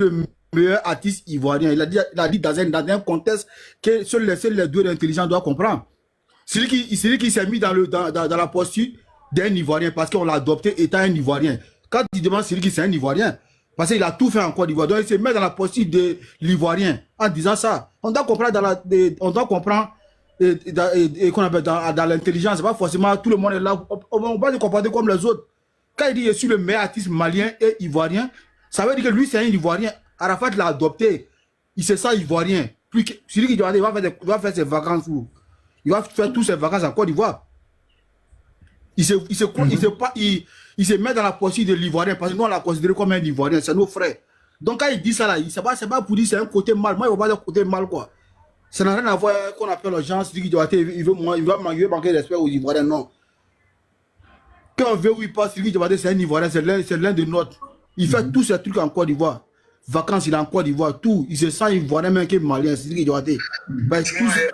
le meilleur artiste ivoirien. Il a dit dans un contexte que seuls les deux intelligents doivent comprendre. Celui qui s'est mis dans la posture d'un Ivoirien parce qu'on l'a adopté étant un Ivoirien. Quand il demande celui qui c'est un Ivoirien, parce qu'il a tout fait en Côte d'Ivoire, donc il se met dans la posture de l'Ivoirien en disant ça. On doit comprendre qu'on appelle dans l'intelligence, c'est pas forcément tout le monde est là. On va se comporter comme les autres. Quand il dit je suis le meilleur artiste malien et ivoirien, ça veut dire que lui c'est un Ivoirien. Arafat l'a adopté. Il se sent Ivoirien. Celui qui doit faire ses vacances où il va faire toutes ses vacances en Côte d'Ivoire. Il se met dans la posture de l'Ivoirien parce que nous on l'a considéré comme un Ivoirien, c'est nos frères. Donc quand il dit ça là, c'est pas pour dire c'est un côté mal. Moi il ne va pas dire côté mal quoi. Ça n'a rien à voir qu'on appelle les gens, il veut manquer respect aux Ivoiriens, non. Quand on veut ou pas, c'est un Ivoirien, c'est l'un de nôtres. Il fait tous ces trucs en Côte d'Ivoire. Vacances, il est en Côte d'Ivoire, tout. Il se sent Ivoirien même que malien, c'est lui qui doit être.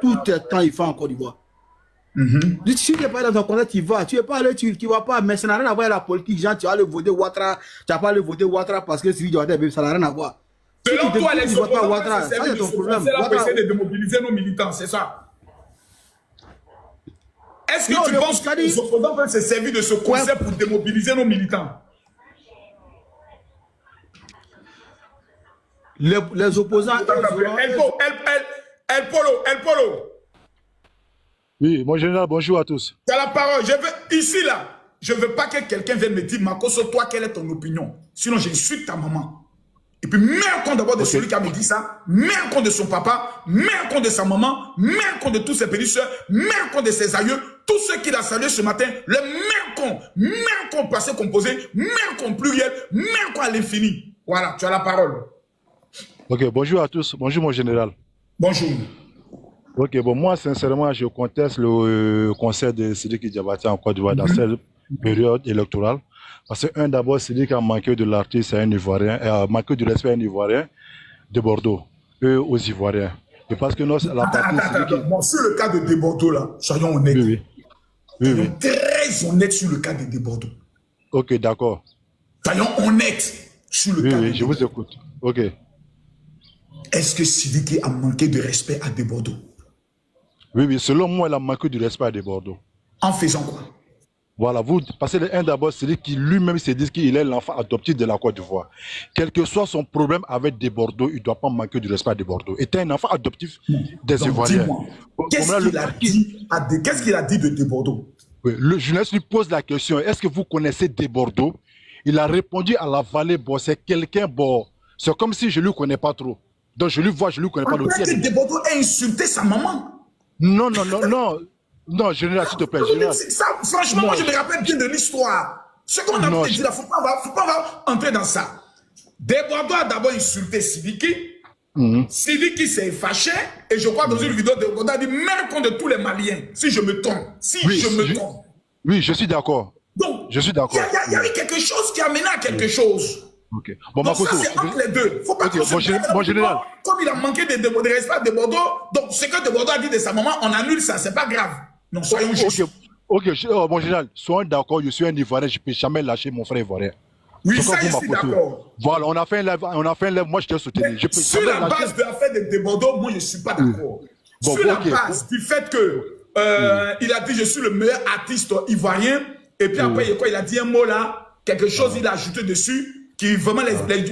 Tout le temps, il fait en Côte d'Ivoire. Si tu n'es pas dans ton contexte, tu vas. Tu ne vas pas, mais ça n'a rien à voir avec la politique. Genre, tu vas aller voter Ouattara, tu vas pas aller voter Ouattara parce que c'est lui qui doit être, ça n'a rien à voir. Selon toi, les opposants c'est pour essayer de démobiliser nos militants, c'est ça? Est-ce que tu penses que les opposants peuvent se servir de ce concept pour démobiliser nos militants? Les opposants... El Polo. Oui, mon général, bonjour à tous. Tu as la parole. Ici, là, je ne veux pas que quelqu'un vienne me dire, Marco, sur toi, quelle est ton opinion? Sinon, j'insulte ta maman. Et puis, mets un compte d'abord de celui qui a me dit ça, mets un compte de son papa, mets un compte de sa maman, mets un compte de tous ses petits soeurs, mets un compte de ses aïeux, tous ceux qu'il a salués ce matin, le mets un compte passé composé, mets un compte pluriel, mets un compte à l'infini. Voilà, tu as la parole. Ok, bonjour à tous. Bonjour, mon général. Bonjour. Ok, bon, moi, sincèrement, je conteste le conseil de Sidiki Diabaté en Côte d'Ivoire dans cette période électorale. Parce que, d'abord, Sidiki a manqué de l'artiste à un Ivoirien, a manqué du respect à un Ivoirien de Bordeaux, eux aux Ivoiriens. Et parce que nous, la partie. Bon, sur le cas de Bordeaux, là, soyons honnêtes. Soyons très honnêtes sur le cas de Bordeaux. Ok, d'accord. Soyons honnêtes sur le cas de je vous écoute. Ok. Est-ce que Sidiki a manqué de respect à Bordeaux? Oui, selon moi, il a manqué du respect à Bordeaux. En faisant quoi? Voilà, parce que d'abord, c'est lui qui lui-même se dit qu'il est l'enfant adoptif de la Côte d'Ivoire. Quel que soit son problème avec Bordeaux, il ne doit pas manquer du respect à Bordeaux. Était un enfant adoptif des Ivoiriens. Qu'est-ce qu'il a dit de Bordeaux? Oui, le journaliste lui pose la question, est-ce que vous connaissez Bordeaux? Il a répondu à la vallée, bon, c'est quelqu'un, bon, c'est comme si je ne le connais pas trop. Donc je le vois, je ne le connais pas. Peut-être que Bordeaux a insulté sa maman. Non, général, s'il te plaît. Ça, franchement, moi, je me rappelle bien de l'histoire. Ce qu'on a dit là, il ne faut pas entrer dans ça. Bordeaux a d'abord insulté Sidiki. Sidiki s'est fâché. Et je crois dans une vidéo de Bordeaux a dit même contre tous les Maliens. Si je me trompe. Oui, je suis d'accord. Donc, je suis d'accord. Il y a eu quelque chose qui a mené à quelque chose. Ok. Bon, donc ça, c'est entre les deux. Faut pas mon général. Comme il a manqué de respect de Bordeaux, donc ce que de Bordeaux a dit de sa maman, on annule ça, c'est pas grave. Non, soyons justes. Ok, mon général, soyons d'accord, je suis un Ivoirien, je ne peux jamais lâcher mon frère Ivoirien. Oui, ça, je suis d'accord. Voilà, on a fait un live, moi je t'ai soutenu. Sur la base de l'affaire de Bordeaux, moi je ne suis pas d'accord. Sur la base du fait que il a dit je suis le meilleur artiste ivoirien, et puis après, il a dit un mot là, quelque chose il a ajouté dessus, qui vraiment les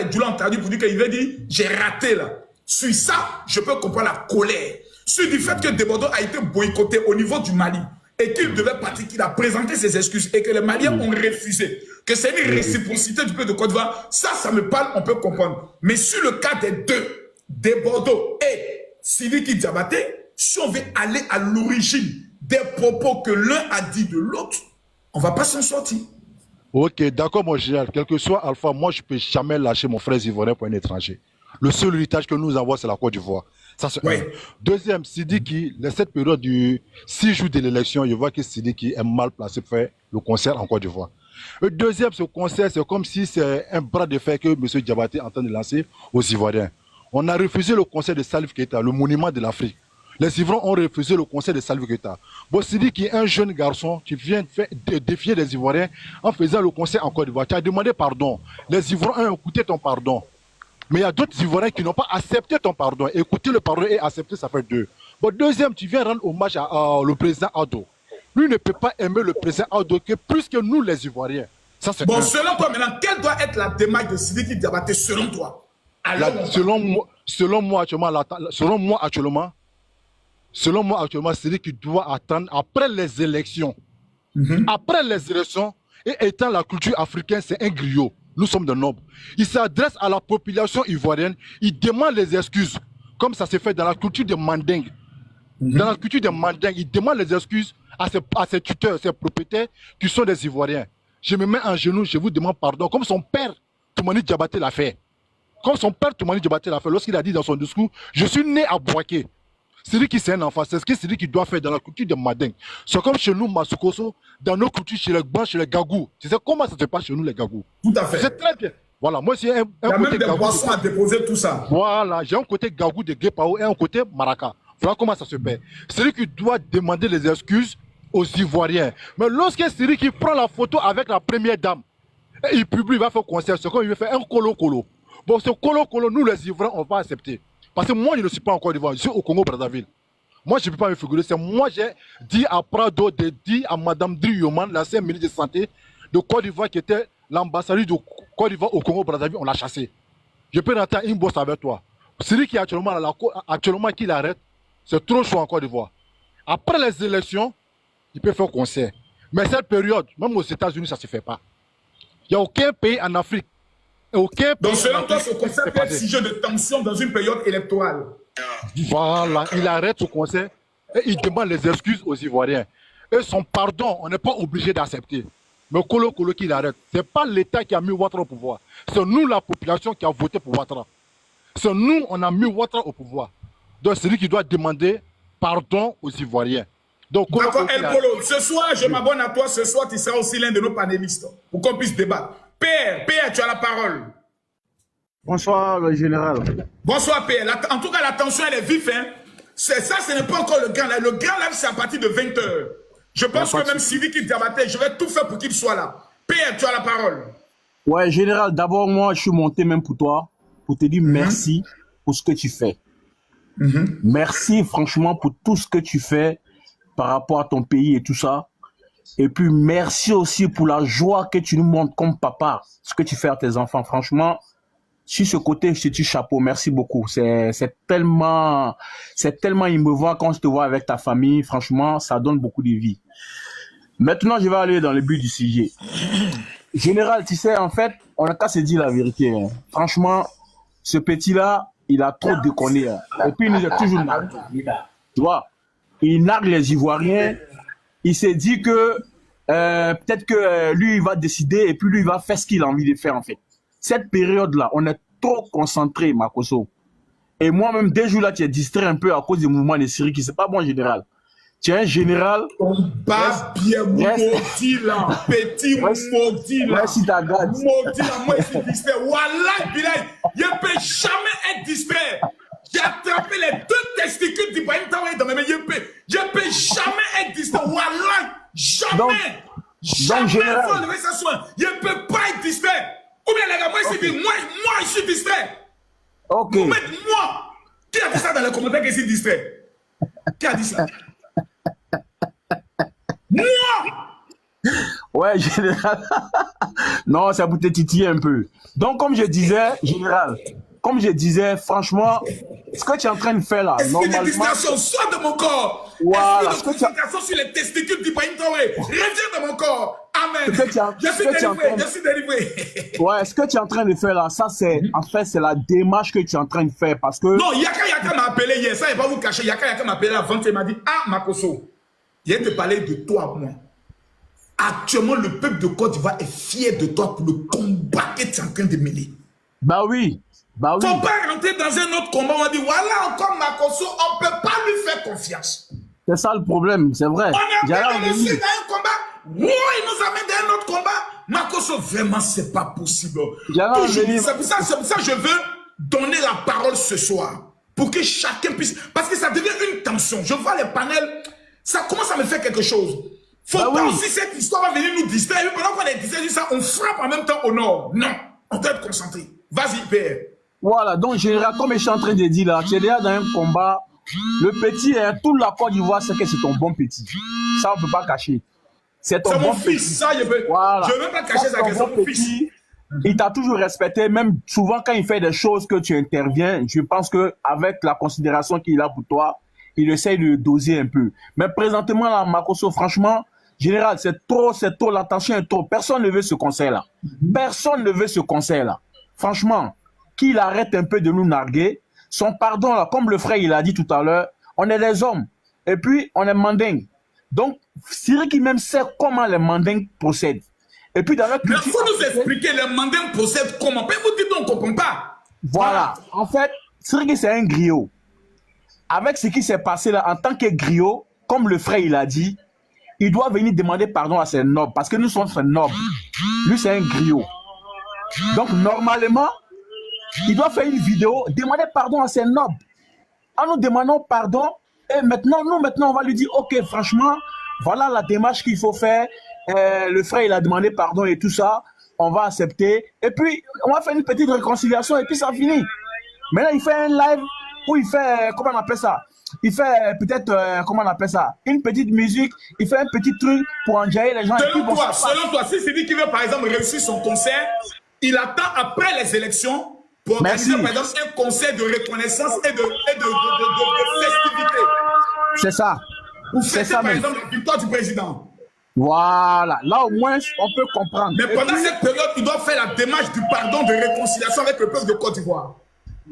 douleurs entendues pour dire qu'il veut dire j'ai raté là. Sur ça, je peux comprendre la colère. Sur du fait que Bordeaux a été boycotté au niveau du Mali et qu'il devait partir, qu'il a présenté ses excuses et que les Maliens ont refusé, que c'est une réciprocité du peuple de Côte d'Ivoire, ça me parle, on peut comprendre. Mais sur le cas des deux, Bordeaux et Sidiki Diabaté, si on veut aller à l'origine des propos que l'un a dit de l'autre, on ne va pas s'en sortir. Ok, d'accord, mon général. Quel que soit Alpha, moi, je ne peux jamais lâcher mon frère ivoirien pour un étranger. Le seul héritage que nous avons, c'est la Côte d'Ivoire. Ça, c'est un. Deuxième, Sidiki, cette période du 6 jours de l'élection, je vois que Sidiki est mal placé pour faire le concert en Côte d'Ivoire. Le deuxième, ce concert, c'est comme si c'est un bras de fer que M. Diabaté est en train de lancer aux Ivoiriens. On a refusé le concert de Salif Keita, le monument de l'Afrique. Les Ivoiriens ont refusé le conseil de Salvi Keita. Bon, Sidi qui est un jeune garçon, tu viens de défier les Ivoiriens en faisant le conseil en Côte d'Ivoire. Tu as demandé pardon. Les Ivoiriens ont écouté ton pardon. Mais il y a d'autres Ivoiriens qui n'ont pas accepté ton pardon. Écouter le pardon et accepter, ça fait deux. Bon, deuxième, tu viens rendre hommage à le président Ado. Lui ne peut pas aimer le président Ado que plus que nous, les Ivoiriens. Ça, c'est bon, selon toi, maintenant, quelle doit être la démarche de Sidiki Diabaté selon toi? Selon moi, actuellement, c'est lui qui doit attendre après les élections. Après les élections, et étant la culture africaine, c'est un griot. Nous sommes des nobles. Il s'adresse à la population ivoirienne, il demande les excuses, comme ça s'est fait dans la culture des Mandingues. Dans la culture des Mandingues, il demande les excuses à ses tuteurs, ses propriétaires, qui sont des Ivoiriens. Je me mets en genoux, je vous demande pardon, comme son père, Toumani Diabaté, l'a fait. Comme son père Toumani Diabaté l'a fait, lorsqu'il a dit dans son discours, je suis né à Bouaké. C'est lui qui c'est un enfant, c'est ce que c'est lui qui doit faire dans la culture des Mandingues. C'est comme chez nous, Masukoso, dans nos cultures, chez les Blancs, chez les Gagous. Tu sais comment ça se passe chez nous, les Gagous? Tout à fait. C'est très bien. Voilà, moi, c'est un il y a côté même des Gagou. boissons à déposer, tout ça. Voilà, j'ai un côté Gagou de Guépao et un côté Maraka. Voilà comment ça se fait. C'est lui qui doit demander les excuses aux Ivoiriens. Mais lorsque c'est lui qui prend la photo avec la première dame, et il publie, il va faire concert, c'est comme il va faire un colo-colo. Bon, ce colo-colo, nous les Ivoiriens, on va accepter. Parce que moi, je ne suis pas en Côte d'Ivoire, je suis au Congo-Brazzaville. Moi, je ne peux pas me figurer. C'est moi, j'ai dit à Prado, de dire à Mme Drioman, l'ancienne ministre de Santé de Côte d'Ivoire, qui était l'ambassadeur de Côte d'Ivoire au Congo-Brazzaville, on l'a chassé. Je peux rentrer une bosse avec toi. Celui qui est actuellement qui l'arrête, c'est trop chaud en Côte d'Ivoire. Après les élections, il peut faire concert. Mais cette période, même aux États-Unis, ça ne se fait pas. Il n'y a aucun pays en Afrique. Aucun pays. Donc, selon toi, ce concert peut être sujet de tension dans une période électorale. Voilà, il arrête ce concert et il demande les excuses aux Ivoiriens. Et son pardon, on n'est pas obligé d'accepter. Mais Kolo qui l'arrête. Ce n'est pas l'État qui a mis Ouattara au pouvoir. C'est nous, la population, qui a voté pour Ouattara. C'est nous, on a mis Ouattara au pouvoir. Donc, c'est lui qui doit demander pardon aux Ivoiriens. D'accord, El Polo, ce soir, je m'abonne à toi. Ce soir, tu seras aussi l'un de nos panélistes pour qu'on puisse débattre. Père, tu as la parole. Bonsoir, le général. Bonsoir, Père. En tout cas, la tension, elle est vive. Hein. Ça, ce n'est pas encore le grand live. Le grand live, c'est à partir de 20 h. Je pense que même Sidiki Diabaté, je vais tout faire pour qu'il soit là. Père, tu as la parole. Ouais, général, d'abord, moi, je suis monté même pour toi, pour te dire merci pour ce que tu fais. Merci, franchement, pour tout ce que tu fais par rapport à ton pays et tout ça. Et puis, merci aussi pour la joie que tu nous montres comme papa, ce que tu fais à tes enfants. Franchement, sur ce côté, je te dis chapeau, merci beaucoup. C'est tellement émouvant quand je te vois avec ta famille. Franchement, ça donne beaucoup de vie. Maintenant, je vais aller dans le but du sujet. Général, tu sais, en fait, on n'a qu'à se dire la vérité. Hein. Franchement, ce petit-là, il a trop déconné. Hein. Et puis, il nous a toujours nargué. Tu vois, il nargue les Ivoiriens. Il s'est dit que peut-être que lui, il va décider et puis lui, il va faire ce qu'il a envie de faire, en fait. Cette période-là, on est trop concentré, Makoso. Et moi-même, dès jours là, tu es distrait un peu à cause du mouvement des Syriques. C'est pas bon, général. Tu es un général. On bat bien maudit là. Petit maudit là. Merci ta garde. Maudit là, moi je suis distrait. Wallah, Bilal, je ne peux jamais être distrait. J'ai attrapé les deux testicules d'Ibrahim Traoré dans mes mains. Je ne peux jamais être distrait. Wallah, jamais. Donc, général. Je ne peux pas être distrait. Ou bien les gars, moi je suis distrait. Ok. Moi. Qui a dit ça dans les commentaires que je suis distrait? Qui a dit ça? Moi! Ouais, général. Non, ça peut te titiller un peu. Donc, comme je disais, général, franchement, ce que tu es en train de faire là, est-ce qu'il y a des distractions? Sors de mon corps! Voilà. Est-ce qu'il y a des distractions sur les testicules d'Ibrahim Traoré? Reviens de mon corps! Amen! Je suis délivré! Ouais, ce que tu es en train de faire là, ça c'est, en fait, c'est la démarche que tu es en train de faire parce que... Non, Yaka m'a appelé hier, ça il va vous cacher. Yaka m'a appelé avant, il m'a dit, ah, Makoso, il vient te parler de toi, moi. Actuellement, le peuple de Côte d'Ivoire est fier de toi pour le combat que tu es en train de mêler. Bah oui. Faut pas rentrer dans un autre combat, on va dire, voilà encore Makoso, on ne peut pas lui faire confiance. C'est ça le problème, c'est vrai. On est en train de dans un combat. Oui, il nous amène dans un autre combat. Makoso, vraiment, c'est pas possible. C'est pour ça que je veux donner la parole ce soir. pour que chacun puisse... Parce que ça devient une tension. Je vois les panels, ça commence à me faire quelque chose. Faut pas aussi cette histoire va venir nous distraire. Et pendant qu'on est distraits, ça, on frappe en même temps au nord. Non, on doit être concentré. Vas-y, Père. Voilà, donc général, comme je suis en train de dire là, tu es déjà dans un combat. Le petit, tout la Côte d'Ivoire, c'est que c'est ton bon petit. Ça, on ne peut pas cacher. C'est ton bon petit. Ça, je ne veux pas cacher ça, c'est mon fils. Il t'a toujours respecté, même souvent quand il fait des choses que tu interviens, je pense qu'avec la considération qu'il a pour toi, il essaye de doser un peu. Mais présentement, là, Makosso, franchement, général, c'est trop, l'attention est trop. Personne ne veut ce conseil-là. Personne ne veut ce conseil-là. Franchement, qu'il arrête un peu de nous narguer. Son pardon, là, comme le frère, il a dit tout à l'heure, on est des hommes. Et puis, on est mandingues. Donc, Cyril qui même sait comment les mandingues procèdent. Et puis, dans notre culture... Mais il faut nous expliquer, les mandingues procèdent comment. Mais vous dites, on ne comprend pas. Voilà. En fait, Cyril, c'est un griot. Avec ce qui s'est passé là, en tant que griot, comme le frère, il a dit, il doit venir demander pardon à ses nobles. Parce que nous sommes ses nobles. Lui, c'est un griot. Donc, normalement, il doit faire une vidéo, demander pardon à ses nobles. En nous demandant pardon, et maintenant, on va lui dire, ok, franchement, voilà la démarche qu'il faut faire. Le frère, il a demandé pardon et tout ça. On va accepter. Et puis, on va faire une petite réconciliation et puis ça finit. Maintenant, il fait un live où il fait, comment on appelle ça? Il fait peut-être, comment on appelle ça? Une petite musique, il fait un petit truc pour enjailler les gens. Selon toi, si c'est lui qui veut, par exemple, réussir son concert, il attend après les élections pour organiser, par exemple, un concert de reconnaissance et de festivité. C'est ça. Ou fêter, par exemple, la victoire du président. Voilà. Là, au moins, on peut comprendre. Mais pendant cette période, il doit faire la démarche du pardon, de réconciliation avec le peuple de Côte d'Ivoire.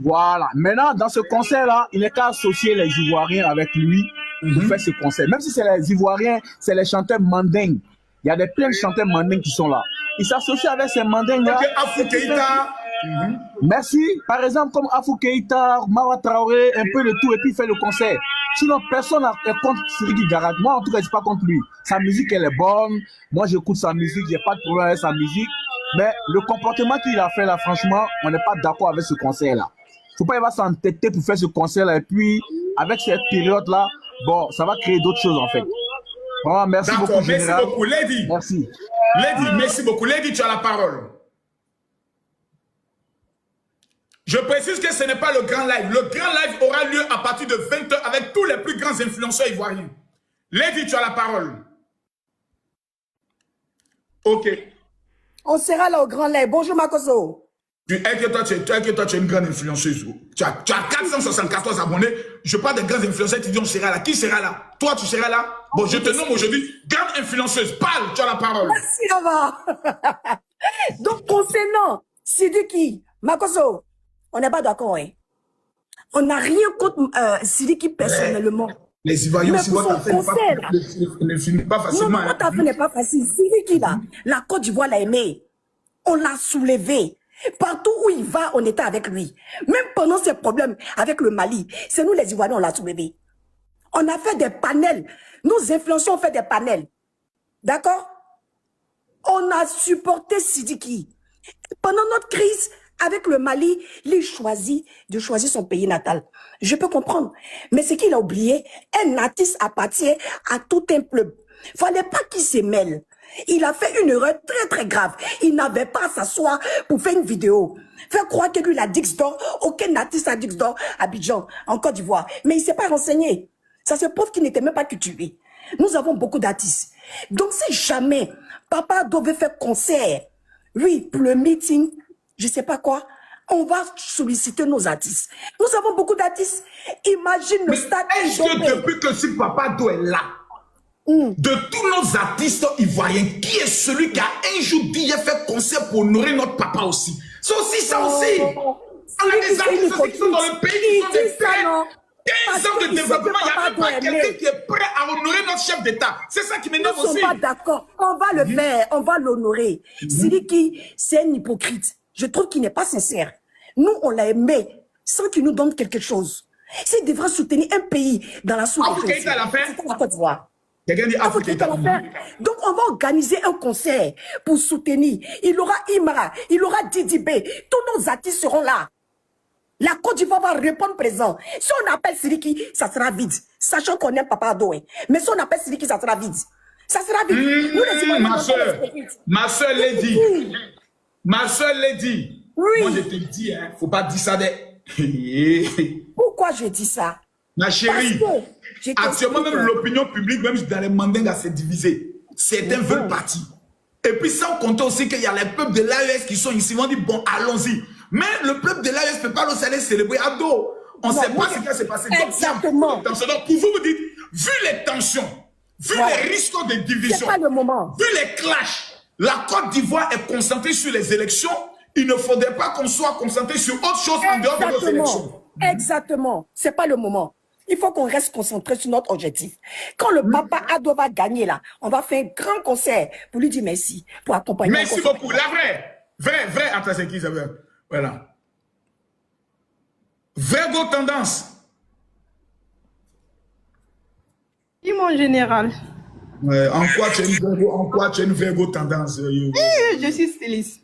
Voilà. Maintenant, dans ce concert-là, il n'est qu'à associer les Ivoiriens avec lui pour faire ce concert. Même si c'est les Ivoiriens, c'est les chanteurs mandingues. Il y a plein de chanteurs mandingues qui sont là. Il s'associe avec ces mandingues-là. Afou Keïta. Merci. Par exemple, comme Afou Keïta, Mawa Traoré, un peu de tout, et puis il fait le concert. Sinon, personne n'est contre Siriki Garage. Moi, en tout cas, je ne suis pas contre lui. Sa musique, elle est bonne. Moi, j'écoute sa musique. Je n'ai pas de problème avec sa musique. Mais le comportement qu'il a fait là, franchement, on n'est pas d'accord avec ce concert-là. Il ne faut pas qu'il va s'entêter pour faire ce concert-là. Et puis, avec cette période-là, bon, ça va créer d'autres choses, en fait. Vraiment, merci beaucoup, Général. Merci beaucoup, Lady. Merci. Lady, merci beaucoup. Lady, tu as la parole. Je précise que ce n'est pas le grand live. Le grand live aura lieu à partir de 20 h avec tous les plus grands influenceurs ivoiriens. Lady, tu as la parole. Ok. On sera là au grand live. Bonjour, Makosso. Toi, tu es une grande influenceuse. Tu as 474 abonnés. Je parle des grands influenceurs. Tu dis on sera là. Qui sera là? Toi, tu seras là. Bon, je te nomme aujourd'hui grande influenceuse. Parle, tu as la parole. Merci, Ava. Donc, concernant Sidiki, Makosso, on n'est pas d'accord, hein? On n'a rien contre Sidiki personnellement. Les Ivoiriens, si votre affaire ne finit pas facilement. Non, votre affaire n'est pas facile. Sidiki, là, la Côte d'Ivoire l'a aimé. On l'a soulevé. Partout où il va, on était avec lui. Même pendant ses problèmes avec le Mali, c'est nous les Ivoiriens, on l'a soulevé. On a fait des panels. Nos influenceurs ont fait des panels. D'accord? On a supporté Sidiki. Pendant notre crise avec le Mali, il choisit de choisir son pays natal. Je peux comprendre. Mais ce qu'il a oublié, un artiste appartient à tout un peuple. Fallait pas qu'il se mêle. Il a fait une erreur très très grave. Il n'avait pas à s'asseoir pour faire une vidéo. Faire croire que lui, il a Dix d'or. Aucun artiste a Dix d'or à Abidjan, en Côte d'Ivoire. Mais il ne s'est pas renseigné. Ça se prouve qu'il n'était même pas cultivé. Nous avons beaucoup d'artistes. Donc si jamais Papa devait faire concert, oui, pour le meeting, je ne sais pas quoi, on va solliciter nos artistes. Nous avons beaucoup d'artistes. Imagine le stade. Est-ce que depuis que si Papa Do est là, de tous nos artistes ivoiriens, qui est celui qui a un jour dit j'ai fait concert pour honorer notre papa aussi? C'est aussi ça aussi. On a des artistes aussi qui sont dans le pays, qui sont des frères. 15 ans de développement, il n'y a même pas quelqu'un qui est prêt à honorer notre chef d'État. C'est ça qui m'énerve aussi. Nous ne sommes pas d'accord. On va le faire, on va l'honorer. Sidiki, c'est un hypocrite. Je trouve qu'il n'est pas sincère. Nous, on l'a aimé sans qu'il nous donne quelque chose. S'il devrait soutenir un pays dans la sous-région, c'est la Côte d'Ivoire. Donc, on va organiser un concert pour soutenir. Il aura Imara, il aura Didi B. Tous nos artistes seront là. La Côte d'Ivoire va répondre présent. Si on appelle Siriki, ça sera vide. Sachant qu'on aime Papa Ado. Mais si on appelle Siriki, ça sera vide. Ça sera vide. Nous, les Ivoiriens, ma soeur l'a dit. Ma soeur l'a dit. Oui. Moi, je te dis, hein, faut pas dire ça. Pourquoi je dis ça? Ma chérie, actuellement, même l'opinion publique, même dans les mandingues, s'est divisée. Certains veulent partir. Et puis, sans compter aussi qu'il y a les peuples de l'AES qui sont ici. Ils vont dire, bon, allons-y. Mais le peuple de l'AES ne peut pas aller célébrer à dos. On ne sait pas ce qui s'est passé. Exactement. Donc, pour vous, vous dites, vu les tensions, vu les risques de division, c'est pas le moment. Vu les clashs, la Côte d'Ivoire est concentrée sur les élections. Il ne faudrait pas qu'on soit concentré sur autre chose en dehors de nos élections. Exactement. C'est pas le moment. Il faut qu'on reste concentré sur notre objectif. Quand le papa Ado va gagner là, on va faire un grand concert pour lui dire merci, pour accompagner. Merci beaucoup. La vraie, attends, c'est qui ça veut? Voilà. Vergo tendance. Oui, mon général. En quoi tu as une Vergo tendance? Je suis styliste.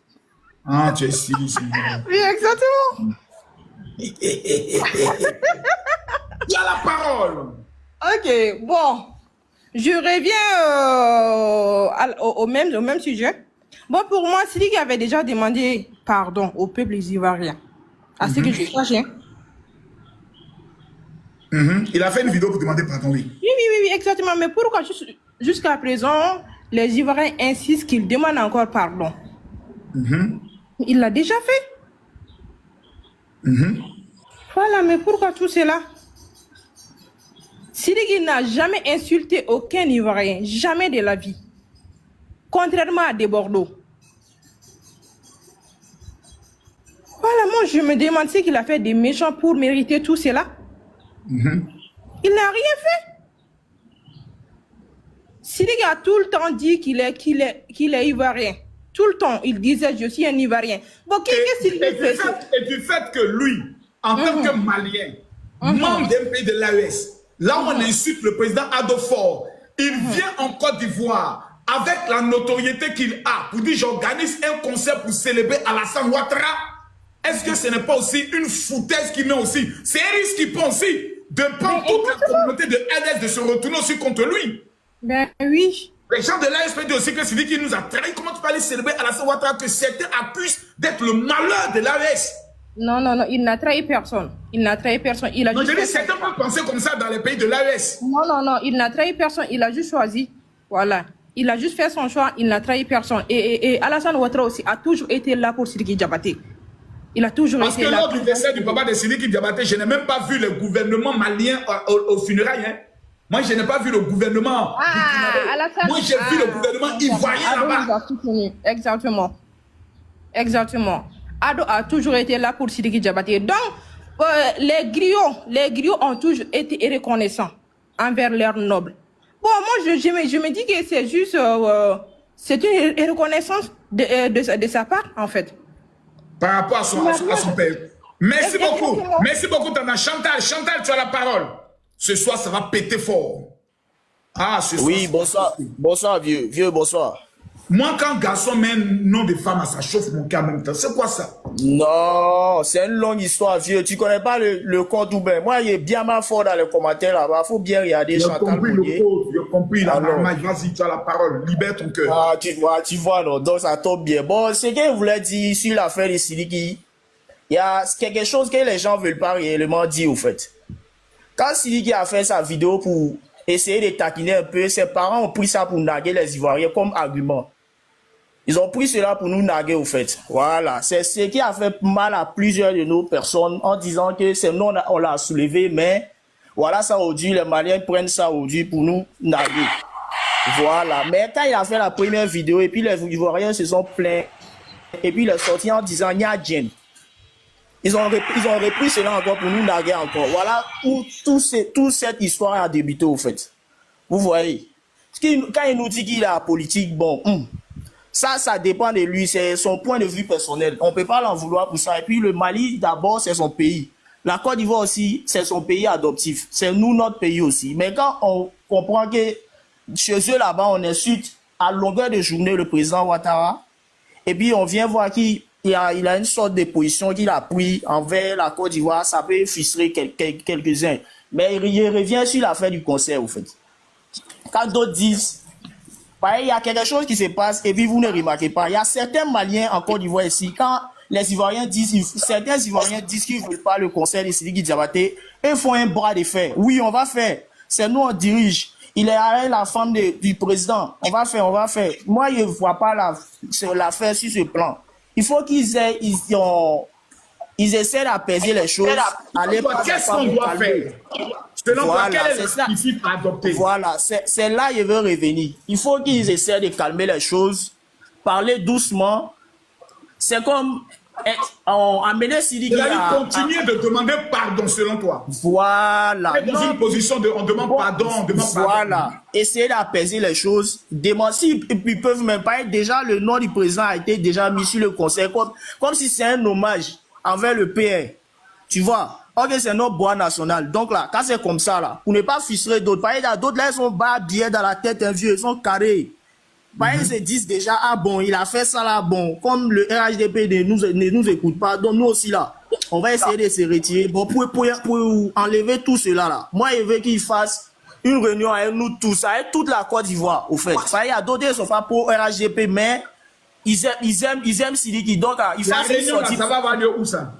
Ah, tu es styliste. Oui, exactement. Tu as la parole. Ok, bon. Je reviens au même sujet. Bon, pour moi, Siriki avait déjà demandé pardon au peuple ivoirien. À ce que je sache. Hein. Il a fait une vidéo pour demander pardon, oui. Oui, exactement. Mais pourquoi jusqu'à présent, les Ivoiriens insistent qu'il demande encore pardon? Il l'a déjà fait. Voilà, mais pourquoi tout cela? Siriki n'a jamais insulté aucun Ivoirien, jamais de la vie. Contrairement à des Bordeaux. Voilà, moi je me demande si qu'il a fait des méchants pour mériter tout cela. Il n'a rien fait. Siriki a tout le temps dit qu'il est Ivoirien. Tout le temps, il disait je suis un Ivoirien. Bon, qu'est-ce qu'il fait? Et du fait que lui, en tant que Malien, membre d'un pays de l'AES, là où on insulte le président Ado Faure, il vient en Côte d'Ivoire avec la notoriété qu'il a pour dire j'organise un concert pour célébrer Alassane Ouattara. Est-ce que ce n'est pas aussi une foutaise qui met aussi? C'est un risque qui prend aussi de prendre toute la communauté de LS de se retourner aussi contre lui. Ben oui. Les gens de l'AES peuvent dire aussi que c'est lui qui nous a trahi. Comment tu peux aller célébrer Alassane Ouattara que certains accusent d'être le malheur de l'AES? Non, il n'a trahi personne. Il n'a trahi personne. Il a non, je dis, certains peuvent penser comme ça dans les pays de l'AES. Non, il n'a trahi personne. Il a juste choisi. Voilà. Il a juste fait son choix. Il n'a trahi personne. Et Alassane Ouattara aussi a toujours été là pour Sidiki Diabaté. Il a toujours été là. Parce que lors du décès du papa de Sidiki Diabaté, je n'ai même pas vu le gouvernement malien au funérail. Hein. Moi, je n'ai pas vu le gouvernement. Moi, j'ai vu le gouvernement ivoirien là-bas. Exactement. Ado a toujours été là pour Sidiki Diabaté. Donc, les griots ont toujours été reconnaissants envers leurs nobles. Bon, moi, je me dis que c'est juste c'est une reconnaissance de sa part, en fait. Par rapport à son père. Merci beaucoup, Tana. Chantal, tu as la parole. Ce soir, ça va péter fort. Ah, ce soir. Oui, bonsoir. Bonsoir, vieux. Vieux, bonsoir. Moi, quand garçon met un nom de femme, ça chauffe mon cœur en même temps. C'est quoi ça? Non, c'est une longue histoire, vieux. Tu connais pas le code ou bien? Moi, il est bien mal fort dans les commentaires là-bas. Faut bien regarder Chantal Mounier. J'ai compris la marmaille. Vas-y, tu as la parole. Libère ton cœur. Ah, tu vois, non. Donc, ça tombe bien. Bon, ce que je voulais dire sur l'affaire de Sidiki, il y a quelque chose que les gens veulent pas réellement dire, au fait. Quand Sidiki a fait sa vidéo pour essayer de taquiner un peu, ses parents ont pris ça pour narguer les Ivoiriens comme argument. Ils ont pris cela pour nous narguer, au fait. Voilà. C'est ce qui a fait mal à plusieurs de nos personnes en disant que c'est nous, on l'a soulevé, mais voilà, ça aujourd'hui, les Maliens prennent ça aujourd'hui pour nous narguer. Voilà. Mais quand il a fait la première vidéo, et puis les Ivoiriens se sont plaints, et puis il est sorti en disant Nyadjen. Ils ont repris cela encore pour nous narguer encore. Voilà où toute cette histoire a débuté, au fait. Vous voyez. Quand il nous dit qu'il est à la politique, bon, ça dépend de lui, c'est son point de vue personnel. On ne peut pas l'en vouloir pour ça. Et puis le Mali, d'abord, c'est son pays. La Côte d'Ivoire aussi, c'est son pays adoptif. C'est nous, notre pays aussi. Mais quand on comprend que chez eux, là-bas, on insulte à longueur de journée le président Ouattara, et puis on vient voir qui il a une sorte de position qu'il a pris envers la Côte d'Ivoire, ça peut frustrer quelques-uns. Mais il revient sur l'affaire du concert, au fait. Quand d'autres disent, il y a quelque chose qui se passe et puis vous ne remarquez pas. Il y a certains Maliens en Côte d'Ivoire ici, quand les Ivoiriens disent, certains Ivoiriens disent qu'ils ne veulent pas le concert de Sidiki Diabaté, ils font un bras de fer. Oui, on va faire. C'est nous, on dirige. Il est avec la femme du président. On va faire. Moi, je ne vois pas l'affaire sur ce plan. Il faut qu'ils essaient d'apaiser les choses. Qu'est-ce qu'on doit faire? Selon toi, quel est le principe à adopter? Voilà, c'est là que je veux revenir. Il faut qu'ils essaient de calmer les choses, parler doucement. C'est comme amener Sidiki à continuer de demander pardon, selon toi. Voilà. Et dans une position de on demande pardon, on demande voilà. pardon. Essayer d'apaiser les choses. S'ils ne peuvent même pas être, déjà le nom du président a été déjà mis sur le conseil, comme si c'est un hommage envers le PR. Tu vois? Ok, c'est notre bois national. Donc là, quand c'est comme ça, là, pour ne pas frustrer d'autres, par exemple, d'autres là, ils sont bas billets dans la tête, un vieux, ils sont carrés. Ils se disent déjà, ah bon, il a fait ça là, bon, comme le RHDP ne nous écoute pas, donc nous aussi là, on va essayer de se retirer. Bon, pour enlever tout cela là, moi, je veux qu'il fasse une réunion avec nous tous, avec toute la Côte d'Ivoire, au fait. Il y a d'autres qui ne sont pas pour RHDP, mais ils aiment Sidiki. Donc, il faut la réunion là, ça va aller où ça?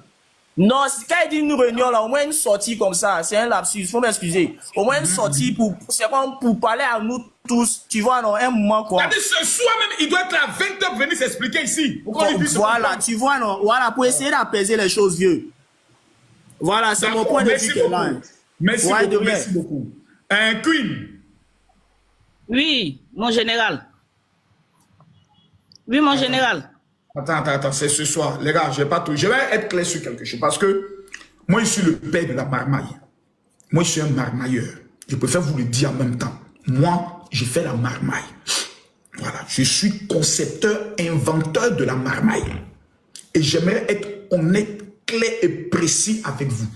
Non, quand il dit une réunion là, au moins une sortie comme ça, c'est un lapsus, il faut m'excuser. Au moins une sortie c'est comme pour parler à nous tous, tu vois, non, un moment quoi. Ce soir même, il doit être à 20h venir s'expliquer ici. Voilà, tu vois, non, voilà, pour essayer d'apaiser les choses, vieux. Voilà, c'est mon point de vue. Merci beaucoup. Queen. Oui, mon général. Oui, mon général. Attends, c'est ce soir. Les gars, je vais être clair sur quelque chose. Parce que moi, je suis le père de la marmaille. Moi, je suis un marmailleur. Je préfère vous le dire en même temps. Moi, je fais la marmaille. Voilà. Je suis concepteur, inventeur de la marmaille. Et j'aimerais être honnête, clair et précis avec vous.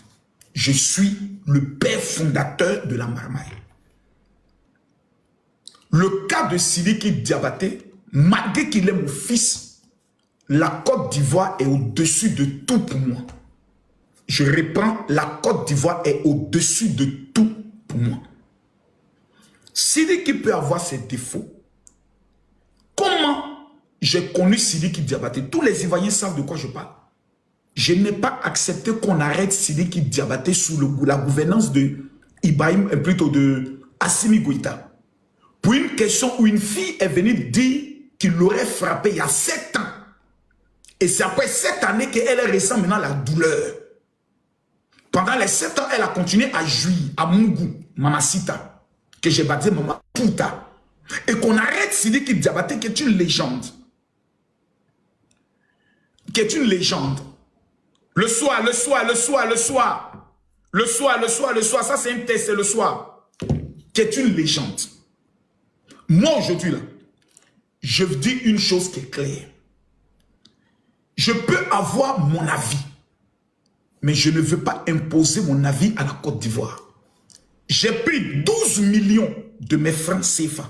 Je suis le père fondateur de la marmaille. Le cas de Sidiki Diabaté, malgré qu'il est mon fils, la Côte d'Ivoire est au-dessus de tout pour moi. Je reprends, la Côte d'Ivoire est au-dessus de tout pour moi. Sidiki peut avoir ses défauts. Comment j'ai connu Sidiki Diabaté? Tous les Ivoiriens savent de quoi je parle. Je n'ai pas accepté qu'on arrête Sidiki Diabaté sous la gouvernance de Ibrahim, plutôt de Assimi Goïta. Pour une question où une fille est venue dire qu'il l'aurait frappé il y a 7 ans. Et c'est après 7 années qu'elle ressent maintenant la douleur. Pendant les 7 ans, elle a continué à jouir à Mungu, Mamacita, que j'ai baptisé Mama Puta. Et qu'on arrête Sidiki Diabaté, qui est une légende. Qui est une légende. Le soir, ça c'est un test, c'est le soir. Qui est une légende. Moi aujourd'hui, là, je vous dis une chose qui est claire. Je peux avoir mon avis, mais je ne veux pas imposer mon avis à la Côte d'Ivoire. J'ai pris 12 millions de mes francs CFA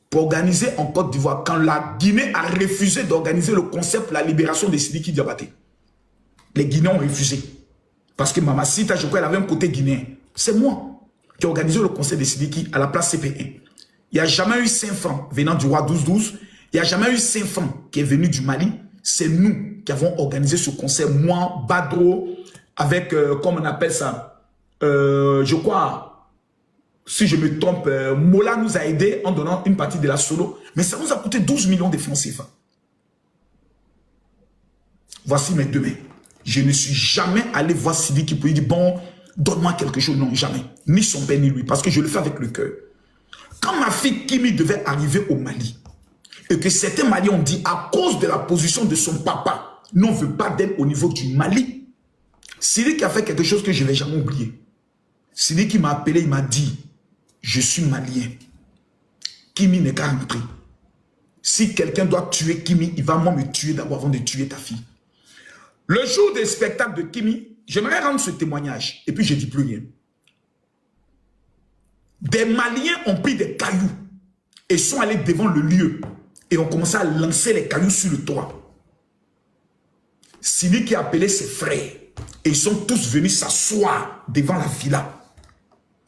pour organiser en Côte d'Ivoire quand la Guinée a refusé d'organiser le concept de la libération de Sidiki Diabaté. Les Guinéens ont refusé. Parce que Mamacita, je crois, elle avait un côté guinéen. C'est moi qui ai organisé le concept de Sidiki à la place CP1. Il n'y a jamais eu 5 francs venant du roi 12-12. Il n'y a jamais eu 5 francs qui est venu du Mali. C'est nous qui avons organisé ce concert. Moi, Badro, avec, comment on appelle ça, je crois, si je me trompe, Mola nous a aidés en donnant une partie de la solo. Mais ça nous a coûté 12 millions de francs CFA. Voici mes 2 mains. Je ne suis jamais allé voir Sidiki pour lui dire, bon, donne-moi quelque chose. Non, jamais. Ni son père, ni lui. Parce que je le fais avec le cœur. Quand ma fille Kimi devait arriver au Mali, et que certains Maliens ont dit, à cause de la position de son papa, nous ne veut pas d'elle au niveau du Mali. Sidiki a fait quelque chose que je ne vais jamais oublier. Sidiki m'a appelé, il m'a dit, je suis malien. Kimi n'est qu'à rentrer. Si quelqu'un doit tuer Kimi, il va moi me tuer d'abord avant de tuer ta fille. Le jour des spectacles de Kimi, j'aimerais rendre ce témoignage. Et puis je ne dis plus rien. Des Maliens ont pris des cailloux et sont allés devant le lieu. Et ont commencé à lancer les cailloux sur le toit. Sidi qui a appelé ses frères, et ils sont tous venus s'asseoir devant la villa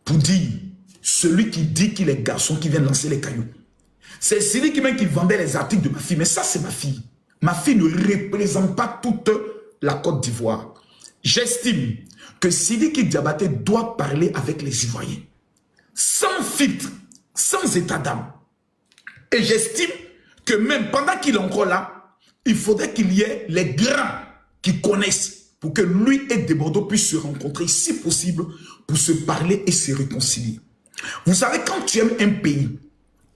pour dire, celui qui dit qu'il est garçon qui vient lancer les cailloux. C'est Sidi qui même qui vendait les articles de ma fille, mais ça c'est ma fille. Ma fille ne représente pas toute la Côte d'Ivoire. J'estime que Sidiki Diabaté doit parler avec les Ivoiriens, sans filtre, sans état d'âme. Et j'estime que même pendant qu'il est encore là, il faudrait qu'il y ait les grands qui connaissent pour que lui et Desbordeaux puissent se rencontrer, si possible, pour se parler et se réconcilier. Vous savez, quand tu aimes un pays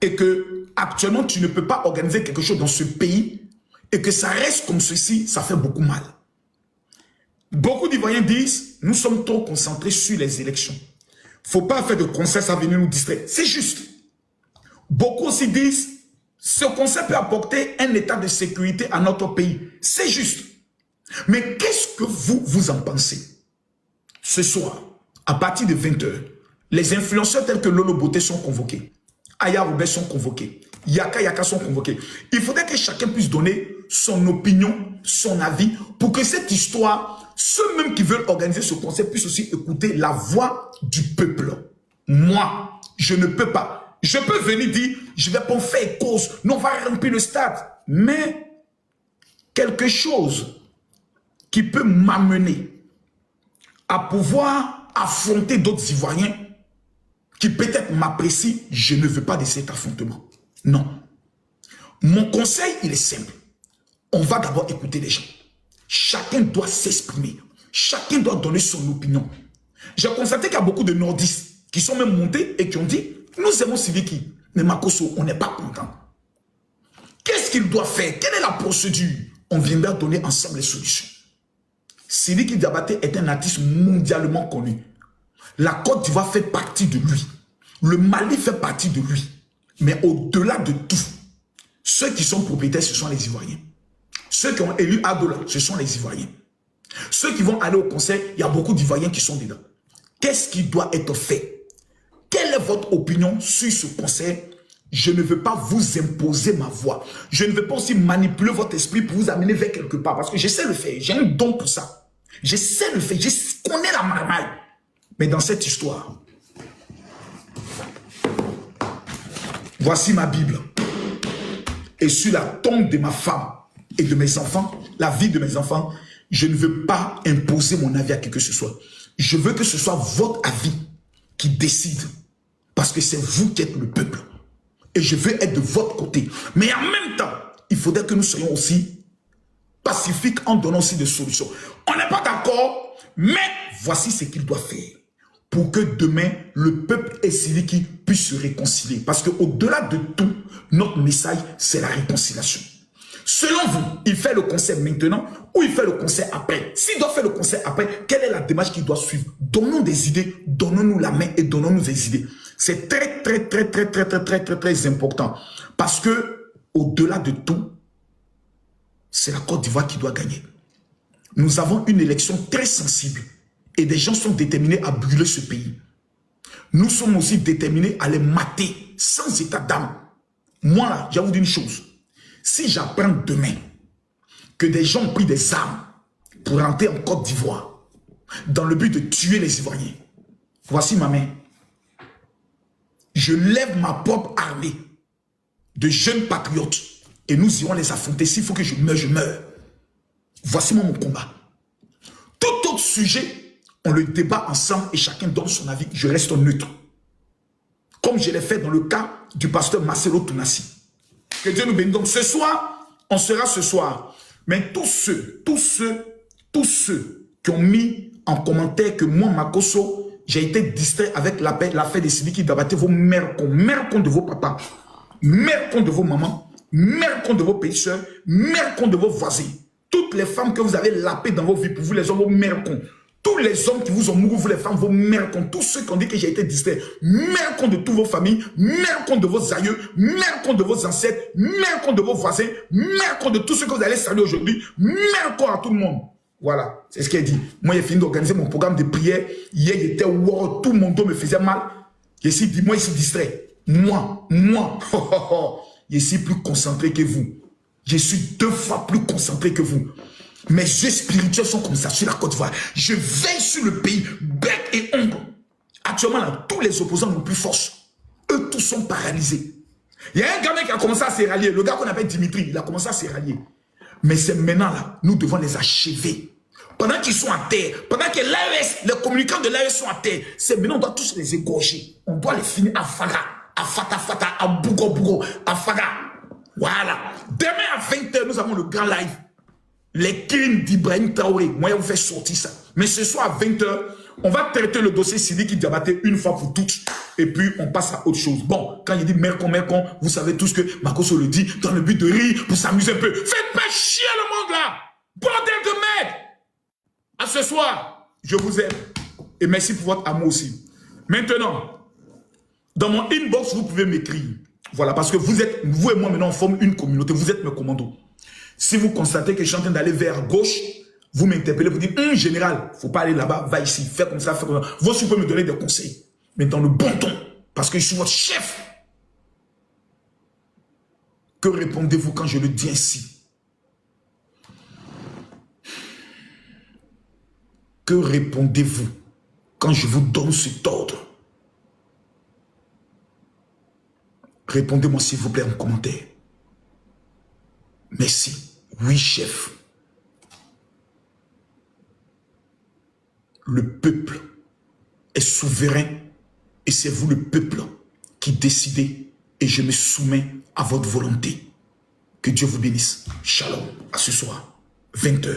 et que actuellement tu ne peux pas organiser quelque chose dans ce pays et que ça reste comme ceci, ça fait beaucoup mal. Beaucoup d'Ivoiriens disent, nous sommes trop concentrés sur les élections. Il ne faut pas faire de concert, ça va venir nous distraire. C'est juste. Beaucoup aussi disent, ce concert peut apporter un état de sécurité à notre pays. C'est juste. Mais qu'est-ce que vous en pensez? Ce soir, à partir de 20 h, les influenceurs tels que Lolo Beauté sont convoqués. Aya Robert sont convoqués. Yaka Yaka sont convoqués. Il faudrait que chacun puisse donner son opinion, son avis, pour que cette histoire, ceux-mêmes qui veulent organiser ce concert puissent aussi écouter la voix du peuple. Moi, je ne peux pas. Je peux venir dire, je vais pas faire cause, nous on va remplir le stade. Mais quelque chose qui peut m'amener à pouvoir affronter d'autres Ivoiriens qui peut-être m'apprécient, je ne veux pas de cet affrontement. Non. Mon conseil, il est simple. On va d'abord écouter les gens. Chacun doit s'exprimer. Chacun doit donner son opinion. J'ai constaté qu'il y a beaucoup de nordistes qui sont même montés et qui ont dit, nous aimons Sidiki, mais Makosso, on n'est pas content. Qu'est-ce qu'il doit faire? Quelle est la procédure? On viendra donner ensemble les solutions. Sidiki Diabaté est un artiste mondialement connu. La Côte d'Ivoire fait partie de lui. Le Mali fait partie de lui. Mais au-delà de tout, ceux qui sont propriétaires, ce sont les Ivoiriens. Ceux qui ont élu Adola, ce sont les Ivoiriens. Ceux qui vont aller au conseil, il y a beaucoup d'Ivoiriens qui sont dedans. Qu'est-ce qui doit être fait? Quelle est votre opinion sur ce conseil? Je ne veux pas vous imposer ma voix. Je ne veux pas aussi manipuler votre esprit pour vous amener vers quelque part. Parce que je sais le faire. J'ai un don pour ça. Je sais le faire. Je connais la marmaille. Mais dans cette histoire, voici ma Bible. Et sur la tombe de ma femme et de mes enfants, la vie de mes enfants, je ne veux pas imposer mon avis à qui que ce soit. Je veux que ce soit votre avis qui décide. Parce que c'est vous qui êtes le peuple. Et je veux être de votre côté. Mais en même temps, il faudrait que nous soyons aussi pacifiques en donnant aussi des solutions. On n'est pas d'accord, mais voici ce qu'il doit faire. Pour que demain, le peuple et Sidiki puissent se réconcilier. Parce qu'au-delà de tout, notre message, c'est la réconciliation. Selon vous, il fait le concert maintenant ou il fait le concert après? S'il doit faire le concert après, quelle est la démarche qu'il doit suivre? Donnons des idées, donnons-nous la main et donnons-nous des idées. C'est très important. Parce que, au-delà de tout, c'est la Côte d'Ivoire qui doit gagner. Nous avons une élection très sensible. Et des gens sont déterminés à brûler ce pays. Nous sommes aussi déterminés à les mater sans état d'âme. Moi, là, je vais vous dire une chose. Si j'apprends demain que des gens ont pris des armes pour entrer en Côte d'Ivoire dans le but de tuer les Ivoiriens, voici ma main. Je lève ma propre armée de jeunes patriotes et nous irons les affronter. S'il faut que je meure, je meurs. Voici mon combat. Tout autre sujet, on le débat ensemble et chacun donne son avis. Je reste neutre. Comme je l'ai fait dans le cas du pasteur Marcelo Tounassi. Que Dieu nous bénisse. Donc ce soir, on sera ce soir. Mais tous ceux qui ont mis en commentaire que moi, Makosso, j'ai été distrait avec l'affaire de Sidiki Diabaté, vos mères compte de vos papas, mères compte de vos mamans, mères compte de vos pays sœurs, mères compte de vos voisins. Toutes les femmes que vous avez lapées dans vos vies, pour vous les hommes, vos mères compte. Tous les hommes qui vous ont mouru, vous les femmes, vos mères compte. Tous ceux qui ont dit que j'ai été distrait, mères compte de toutes vos familles, mères compte de vos aïeux, mères compte de vos ancêtres, mères compte de vos voisins, mères compte de tous ceux que vous allez saluer aujourd'hui, mères compte à tout le monde. Voilà, c'est ce qu'elle dit. Moi, j'ai fini d'organiser mon programme de prière. Hier, j'étais wow, tout mon dos me faisait mal. Je suis dit, moi, je suis distrait. Moi, je suis plus concentré que vous. Je suis 2 fois plus concentré que vous. Mes yeux spirituels sont comme ça sur la Côte d'Ivoire. Je veille sur le pays, bec et ongle. Actuellement, là, tous les opposants n'ont plus force. Eux tous sont paralysés. Il y a un gamin qui a commencé à se rallier. Le gars qu'on appelle Dimitri, il a commencé à se rallier. Mais c'est maintenant là, nous devons les achever. Pendant qu'ils sont à terre, pendant que l'AES, les communicants de l'AES sont à terre, c'est maintenant on doit tous les égorger. On doit les finir à Faga, à Fata, à Bougo, à Faga. Voilà. Demain à 20h, nous avons le grand live. Les crimes d'Ibrahim Traoré. Moi, je vais vous faire sortir ça. Mais ce soir à 20h, on va traiter le dossier Sidiki Diabaté une fois pour toutes. Et puis, on passe à autre chose. Bon, quand il dit Mercon, vous savez tous que Makoso le dit dans le but de rire pour s'amuser un peu. Faites pas chier le monde là. Bordel de merde. À ce soir, je vous aime. Et merci pour votre amour aussi. Maintenant, dans mon inbox, vous pouvez m'écrire. Voilà, parce que vous et moi maintenant, on forme une communauté. Vous êtes mes commandos. Si vous constatez que je suis en train d'aller vers gauche, vous m'interpellez, vous dites, général, il ne faut pas aller là-bas, va ici, fais comme ça, fais comme ça. Vous aussi, vous pouvez me donner des conseils. Mais dans le bon ton, parce que je suis votre chef. Que répondez-vous quand je le dis ainsi? Que répondez-vous quand je vous donne cet ordre? Répondez-moi s'il vous plaît en commentaire. Merci. Oui, chef. Le peuple est souverain et c'est vous le peuple qui décidez et je me soumets à votre volonté. Que Dieu vous bénisse. Shalom. À ce soir, 20h.